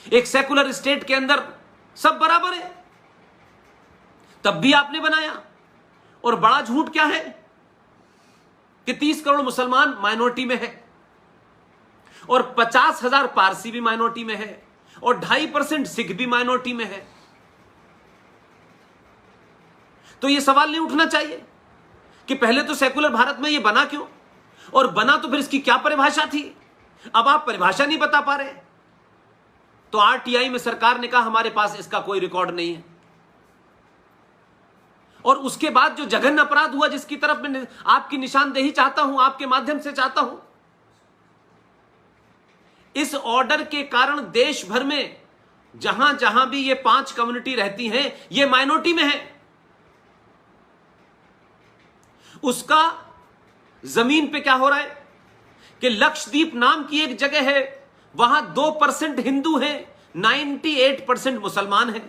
एक secular state के अंदर सब बराबर है, तब भी आपने बनाया। और बड़ा झूठ क्या है कि 30 करोड़ मुसलमान माइनॉरिटी में है और 50,000 पारसी भी माइनॉरिटी में है और 2.5% सिख भी माइनॉरिटी में है। तो यह सवाल नहीं उठना चाहिए कि पहले तो सेकुलर भारत में यह बना क्यों, और बना तो फिर इसकी क्या परिभाषा थी। अब आप परिभाषा नहीं बता पा रहे तो आरटीआई में सरकार ने कहा हमारे पास इसका कोई रिकॉर्ड नहीं है। और उसके बाद जो जघन्य अपराध हुआ जिसकी तरफ मैं आपकी निशानदेही चाहता हूं, आपके माध्यम से चाहता हूं, इस ऑर्डर के कारण देश भर में जहां जहां भी ये 5 कम्युनिटी रहती हैं ये माइनॉरिटी में है। उसका जमीन पे क्या हो रहा है कि लक्षद्वीप नाम की एक जगह है, वहां 2% हिंदू हैं, 98% मुसलमान हैं।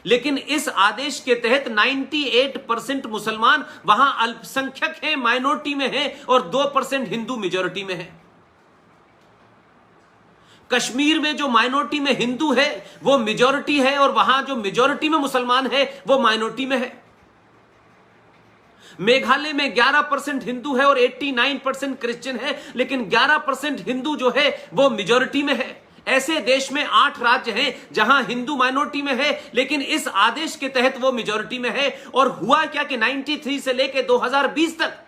लेकिन इस आदेश के तहत 98% मुसलमान वहां अल्पसंख्यक हैं, माइनॉरिटी में हैं, और 2% हिंदू मेजॉरिटी में है। कश्मीर में जो माइनॉरिटी में हिंदू है वो मेजॉरिटी है, और वहां जो मेजॉरिटी में मुसलमान है वो माइनॉरिटी में है। मेघालय में 11% हिंदू है और 89% क्रिश्चियन है, लेकिन 11% हिंदू जो है वो मेजॉरिटी में है। ऐसे देश में 8 राज्य हैं जहां हिंदू माइनॉरिटी में है, लेकिन इस आदेश के तहत वो मेजॉरिटी में है। और हुआ क्या कि 93 से लेकर 2020 तक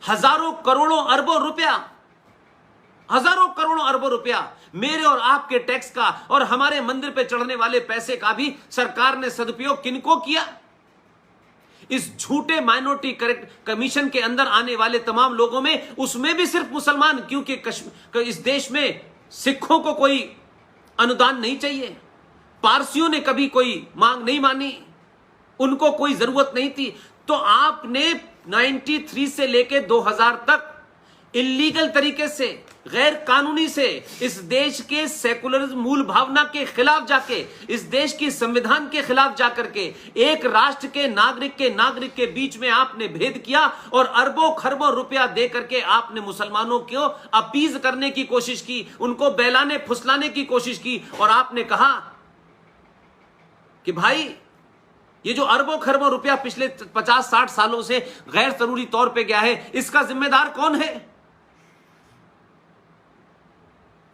हजारों करोड़ों अरबों रुपया मेरे और आपके टैक्स का और हमारे मंदिर पे चढ़ने वाले पैसे का भी सरकार ने सदुपयोग किनको किया? इस झूठे माइनॉरिटी करेक्ट कमीशन के अंदर आने वाले तमाम लोगों में, उसमें भी सिर्फ मुसलमान, क्योंकि इस देश में सिखों को कोई अनुदान नहीं चाहिए, पारसियों ने कभी कोई मांग नहीं मानी, उनको कोई जरूरत नहीं थी। तो आपने 93 से लेकर 2000 तक इलीगल तरीके से, गैर कानूनी से इस देश के सेकुलरिज्म मूल भावना के खिलाफ जाके, इस देश की संविधान के खिलाफ जाकर के एक राष्ट्र के नागरिक के बीच में आपने भेद किया और अरबों खरबों रुपया दे करके आपने मुसलमानों को अपीज करने की कोशिश की, उनको बहलाने फुसलाने की कोशिश की। और आपने कहा कि भाई ये जो अरबों खरबों रुपया पिछले 50-60 सालों से गैर जरूरी तौर पे गया है, इसका जिम्मेदार कौन है?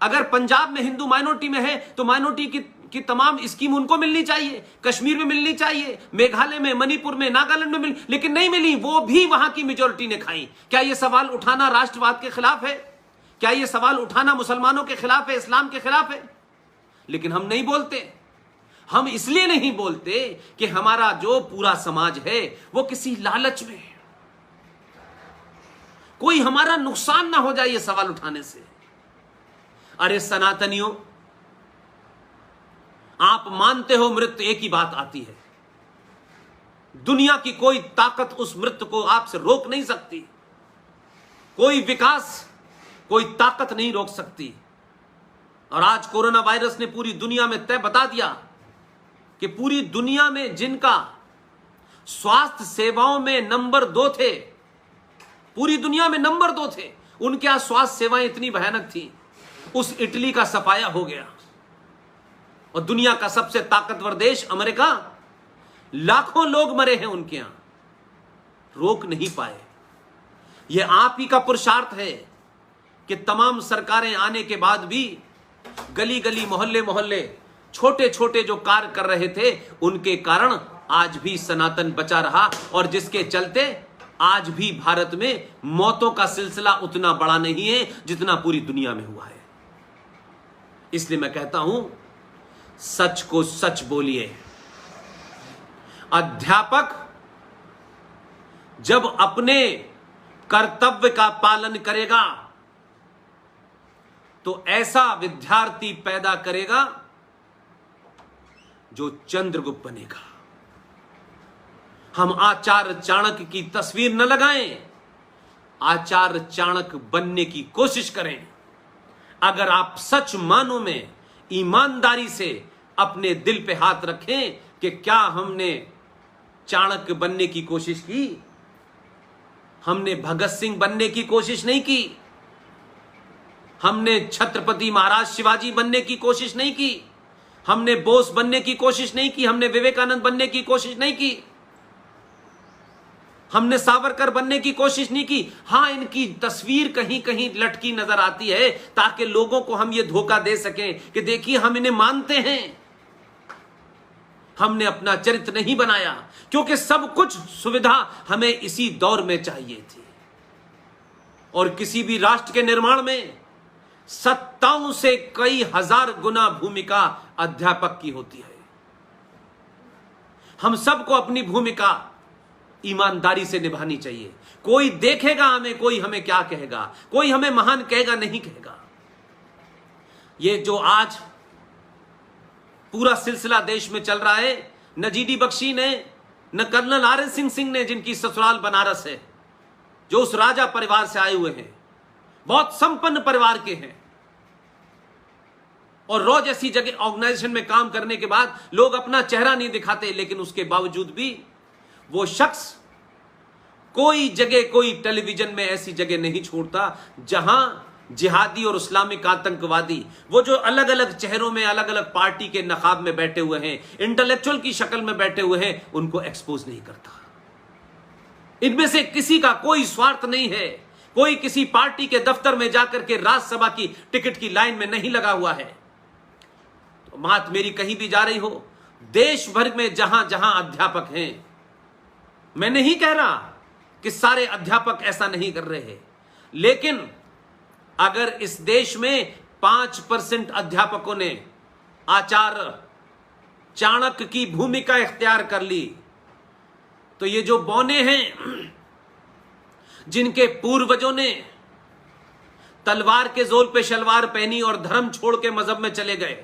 अगर पंजाब में हिंदू माइनॉरिटी में है तो माइनॉरिटी की तमाम स्कीम उनको मिलनी चाहिए, कश्मीर में मिलनी चाहिए, मेघालय में, मणिपुर में, नागालैंड में मिली, लेकिन नहीं मिली, वो भी वहां की मेजॉरिटी ने खाई। क्या यह सवाल उठाना राष्ट्रवाद के खिलाफ है? क्या यह सवाल उठाना मुसलमानों के खिलाफ है, इस्लाम के खिलाफ है? लेकिन हम नहीं बोलते। हम इसलिए नहीं बोलते कि हमारा जो पूरा समाज है वो किसी लालच में है, कोई हमारा नुकसान ना हो जाए ये सवाल उठाने से। अरे सनातनियों, आप मानते हो मृत्यु एक ही बात आती है, दुनिया की कोई ताकत उस मृत्यु को आपसे रोक नहीं सकती, कोई विकास, कोई ताकत नहीं रोक सकती। और आज कोरोना वायरस ने पूरी दुनिया में तय बता दिया कि पूरी दुनिया में जिनका स्वास्थ्य सेवाओं में नंबर 2 थे, पूरी दुनिया में नंबर 2 थे, उनके यहां स्वास्थ्य सेवाएं इतनी भयानक थी, उस इटली का सफाया हो गया। और दुनिया का सबसे ताकतवर देश अमेरिका, लाखों लोग मरे हैं उनके यहां, रोक नहीं पाए। यह आप ही का पुरुषार्थ है कि तमाम सरकारें आने के बाद भी गली गली, मोहल्ले मोहल्ले, छोटे छोटे जो कार्य कर रहे थे, उनके कारण आज भी सनातन बचा रहा, और जिसके चलते आज भी भारत में मौतों का सिलसिला उतना बड़ा नहीं है जितना पूरी दुनिया में हुआ है। इसलिए मैं कहता हूं, सच को सच बोलिए। अध्यापक जब अपने कर्तव्य का पालन करेगा तो ऐसा विद्यार्थी पैदा करेगा जो चंद्रगुप्त बनेगा। हम आचार्य चाणक्य की तस्वीर न लगाएं, आचार्य चाणक्य बनने की कोशिश करें। अगर आप सच मानो में ईमानदारी से अपने दिल पे हाथ रखें कि क्या हमने चाणक्य बनने की कोशिश की, हमने भगत सिंह बनने की कोशिश नहीं की, हमने छत्रपति महाराज शिवाजी बनने की कोशिश नहीं की, हमने बोस बनने की कोशिश नहीं की, हमने विवेकानंद बनने की कोशिश नहीं की, हमने सावरकर बनने की कोशिश नहीं की। हां, इनकी तस्वीर कहीं कहीं लटकी नजर आती है ताकि लोगों को हम यह धोखा दे सकें कि देखिए हम इन्हें मानते हैं। हमने अपना चरित्र नहीं बनाया, क्योंकि सब कुछ सुविधा हमें इसी दौर में चाहिए थी। और किसी भी राष्ट्र के निर्माण में सत्ताओं से कई हजार गुना भूमिका अध्यापक की होती है। हम सबको अपनी भूमिका ईमानदारी से निभानी चाहिए। कोई देखेगा हमें, कोई हमें क्या कहेगा, कोई हमें महान कहेगा नहीं कहेगा। ये जो आज पूरा सिलसिला देश में चल रहा है, न जीडी बख्शी ने, न कर्नल RN सिंह ने, जिनकी ससुराल बनारस है, जो उस राजा परिवार से आए हुए हैं, बहुत संपन्न परिवार के हैं, और रॉ जैसी जगह ऑर्गेनाइजेशन में काम करने के बाद लोग अपना चेहरा नहीं दिखाते, लेकिन उसके बावजूद भी वो शख्स कोई जगह, कोई टेलीविजन में ऐसी जगह नहीं छोड़ता जहां जिहादी और इस्लामिक आतंकवादी, वो जो अलग अलग चेहरों में, अलग अलग पार्टी के नकाब में बैठे हुए हैं, इंटेलेक्चुअल की शक्ल में बैठे हुए हैं, उनको एक्सपोज नहीं करता। इनमें से किसी का कोई स्वार्थ नहीं है, कोई किसी पार्टी के दफ्तर में जाकर के राज्यसभा की टिकट की लाइन में नहीं लगा हुआ है। तो बात मेरी कहीं भी जा रही हो, देश भर में जहां जहां अध्यापक हैं, मैं नहीं कह रहा कि सारे अध्यापक ऐसा नहीं कर रहे हैं, लेकिन अगर इस देश में 5% अध्यापकों ने आचार्य चाणक्य की भूमिका इख्तियार कर ली, तो ये जो बौने हैं, जिनके पूर्वजों ने तलवार के जोर पे शलवार पहनी और धर्म छोड़ के मजहब में चले गए,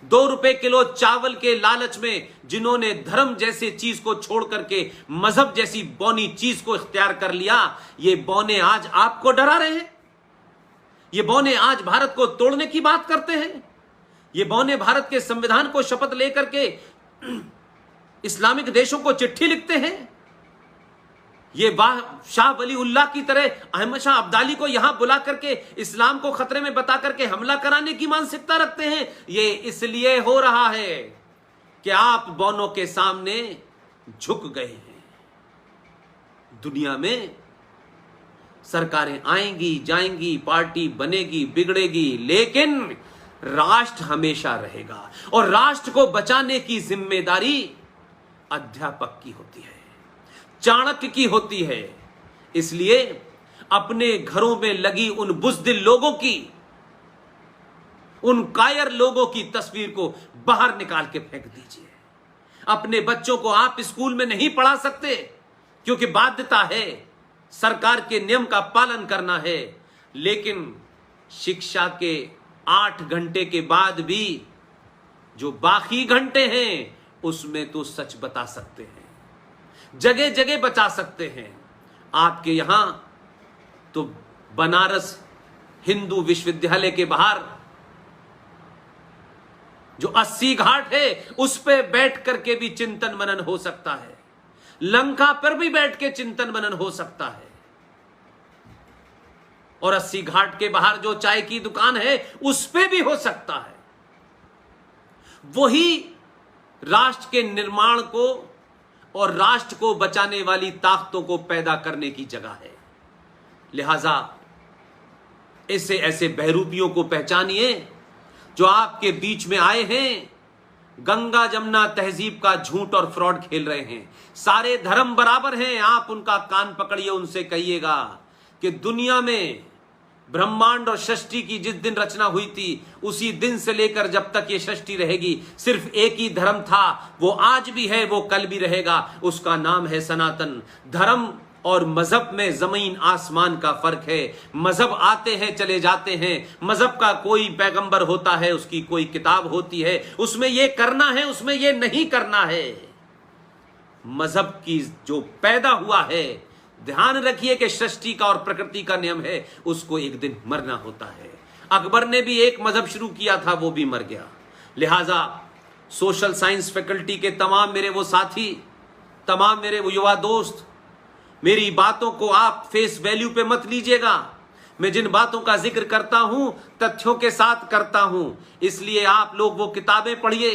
2 रुपए किलो चावल के लालच में जिन्होंने धर्म जैसे चीज को छोड़ करके मजहब जैसी बौनी चीज को इख्तियार कर लिया, ये बौने आज आपको डरा रहे हैं। ये बौने आज भारत को तोड़ने की बात करते हैं। ये बौने भारत के संविधान को शपथ लेकर के इस्लामिक देशों को चिट्ठी लिखते हैं। ये शाह वली उल्लाह की तरह अहमद शाह अब्दाली को यहां बुला करके इस्लाम को खतरे में बता करके हमला कराने की मानसिकता रखते हैं। ये इसलिए हो रहा है कि आप बौनों के सामने झुक गए हैं। दुनिया में सरकारें आएंगी जाएंगी, पार्टी बनेगी बिगड़ेगी, लेकिन राष्ट्र हमेशा रहेगा, और राष्ट्र को बचाने की जिम्मेदारी अध्यापक की होती है, चाणक्य की होती है। इसलिए अपने घरों में लगी उन बुज़दिल लोगों की, उन कायर लोगों की तस्वीर को बाहर निकाल के फेंक दीजिए। अपने बच्चों को आप स्कूल में नहीं पढ़ा सकते, क्योंकि बाध्यता है, सरकार के नियम का पालन करना है, लेकिन शिक्षा के 8 घंटे के बाद भी जो बाकी घंटे हैं उसमें तो सच बता सकते हैं, जगह जगह बचा सकते हैं। आपके यहां तो बनारस हिंदू विश्वविद्यालय के बाहर जो 80 घाट है उस पे बैठ करके भी चिंतन मनन हो सकता है, लंका पर भी बैठ के चिंतन मनन हो सकता है, और 80 घाट के बाहर जो चाय की दुकान है उस पे भी हो सकता है। वही राष्ट्र के निर्माण को और राष्ट्र को बचाने वाली ताकतों को पैदा करने की जगह है। लिहाजा ऐसे ऐसे बहरूपियों को पहचानिए जो आपके बीच में आए हैं, गंगा जमुना तहजीब का झूठ और फ्रॉड खेल रहे हैं। सारे धर्म बराबर हैं, आप उनका कान पकड़िए, उनसे कहिएगा कि दुनिया में ब्रह्मांड और सृष्टि की जिस दिन रचना हुई थी उसी दिन से लेकर जब तक ये सृष्टि रहेगी सिर्फ एक ही धर्म था, वो आज भी है, वो कल भी रहेगा, उसका नाम है सनातन धर्म। और मजहब में जमीन आसमान का फर्क है। मजहब आते हैं चले जाते हैं, मजहब का कोई पैगंबर होता है, उसकी कोई किताब होती है, उसमें ये करना है उसमें ये नहीं करना है। मजहब की जो पैदा हुआ है, ध्यान रखिए कि सृष्टि का और प्रकृति का नियम है, उसको एक दिन मरना होता है। अकबर ने भी एक मजहब शुरू किया था, वो भी मर गया। लिहाजा सोशल साइंस फैकल्टी के तमाम मेरे वो साथी, तमाम मेरे वो युवा दोस्त, मेरी बातों को आप फेस वैल्यू पे मत लीजिएगा। मैं जिन बातों का जिक्र करता हूं तथ्यों के साथ करता हूं, इसलिए आप लोग वो किताबें पढ़िए,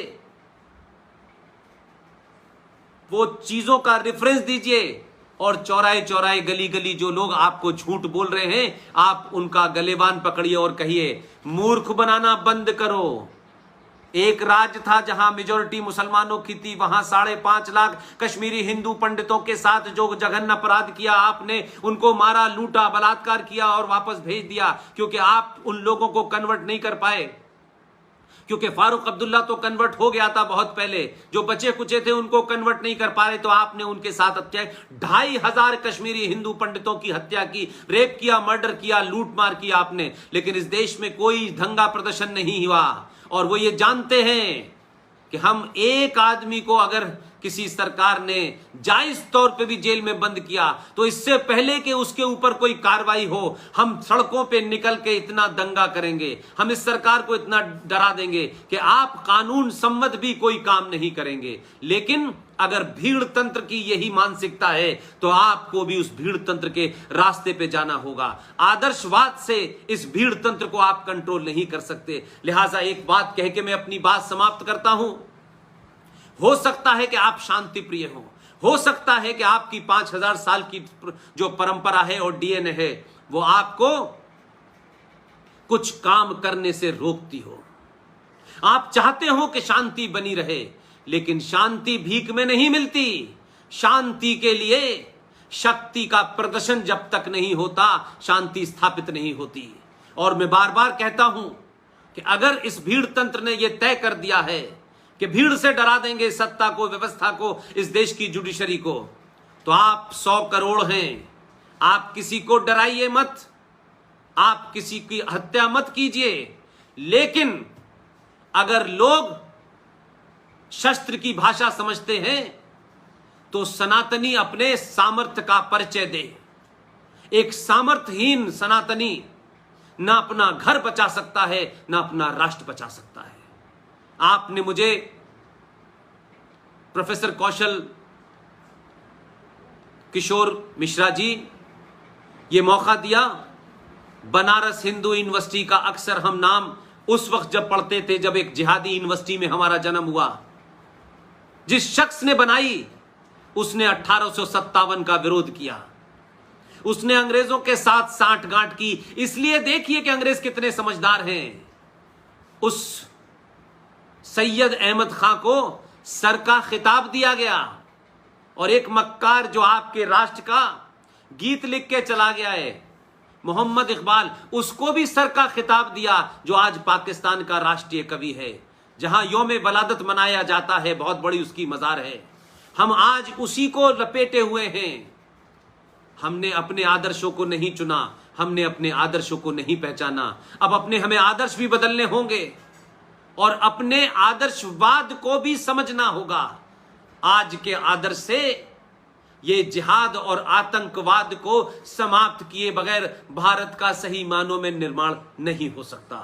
वो चीजों का रेफरेंस दीजिए, और चौराहे चौराहे गली गली जो लोग आपको झूठ बोल रहे हैं, आप उनका गलेबान पकड़िए और कहिए मूर्ख बनाना बंद करो। एक राज्य था जहां मेजोरिटी मुसलमानों की थी, वहां 5.5 लाख कश्मीरी हिंदू पंडितों के साथ जो जघन्य अपराध किया आपने, उनको मारा, लूटा, बलात्कार किया और वापस भेज दिया, क्योंकि आप उन लोगों को कन्वर्ट नहीं कर पाए, क्योंकि फारूक अब्दुल्ला तो कन्वर्ट हो गया था बहुत पहले, जो बचे कुचे थे उनको कन्वर्ट नहीं कर पा रहे, तो आपने उनके साथ हत्या, 2,500 कश्मीरी हिंदू पंडितों की हत्या की, रेप किया, मर्डर किया, लूट मार किया आपने। लेकिन इस देश में कोई दंगा प्रदर्शन नहीं हुआ, और वो ये जानते हैं कि हम एक आदमी को अगर किसी सरकार ने जायज तौर पे भी जेल में बंद किया, तो इससे पहले कि उसके ऊपर कोई कार्रवाई हो, हम सड़कों पे निकल के इतना दंगा करेंगे, हम इस सरकार को इतना डरा देंगे कि आप कानून सम्मत भी कोई काम नहीं करेंगे। लेकिन अगर भीड़ तंत्र की यही मानसिकता है, तो आपको भी उस भीड़ तंत्र के रास्ते पे जाना होगा। आदर्शवाद से इस भीड़ तंत्र को आप कंट्रोल नहीं कर सकते। लिहाजा एक बात कह के मैं अपनी बात समाप्त करता हूं। हो सकता है कि आप शांति प्रिय हो सकता है कि आपकी 5,000 साल की जो परंपरा है और डीएनए है, वो आपको कुछ काम करने से रोकती हो। आप चाहते हो कि शांति बनी रहे, लेकिन शांति भीख में नहीं मिलती। शांति के लिए शक्ति का प्रदर्शन जब तक नहीं होता, शांति स्थापित नहीं होती। और मैं बार बार कहता हूं कि अगर इस भीड़ तंत्र ने यह तय कर दिया है कि भीड़ से डरा देंगे सत्ता को, व्यवस्था को, इस देश की जुडिशरी को, तो आप 100 करोड़ हैं, आप किसी को डराइए मत, आप किसी की हत्या मत कीजिए। लेकिन अगर लोग शस्त्र की भाषा समझते हैं, तो सनातनी अपने सामर्थ्य का परिचय दे। एक सामर्थ्यहीन सनातनी ना अपना घर बचा सकता है, ना अपना राष्ट्र बचा सकता है। आपने मुझे प्रोफेसर कौशल किशोर मिश्रा जी ये मौका दिया। बनारस हिंदू यूनिवर्सिटी का अक्सर हम नाम उस वक्त जब पढ़ते थे जब एक जिहादी यूनिवर्सिटी में हमारा जन्म हुआ। जिस शख्स ने बनाई, उसने 1857 का विरोध किया, उसने अंग्रेजों के साथ साठगांठ की। इसलिए देखिए कि अंग्रेज कितने समझदार हैं। उस सैयद अहमद खां को सर का खिताब दिया गया, और एक मक्कार जो आपके राष्ट्र का गीत लिख के चला गया है, मोहम्मद इकबाल, उसको भी सर का खिताब दिया, जो आज पाकिस्तान का राष्ट्रीय कवि है। जहां यौम वलादत मनाया जाता है, बहुत बड़ी उसकी मजार है, हम आज उसी को लपेटे हुए हैं। हमने अपने आदर्शों को नहीं चुना, हमने अपने आदर्शों को नहीं पहचाना। अब अपने हमें आदर्श भी बदलने होंगे, और अपने आदर्शवाद को भी समझना होगा। आज के आदर्श से ये जिहाद और आतंकवाद को समाप्त किए बगैर भारत का सही मानों में निर्माण नहीं हो सकता।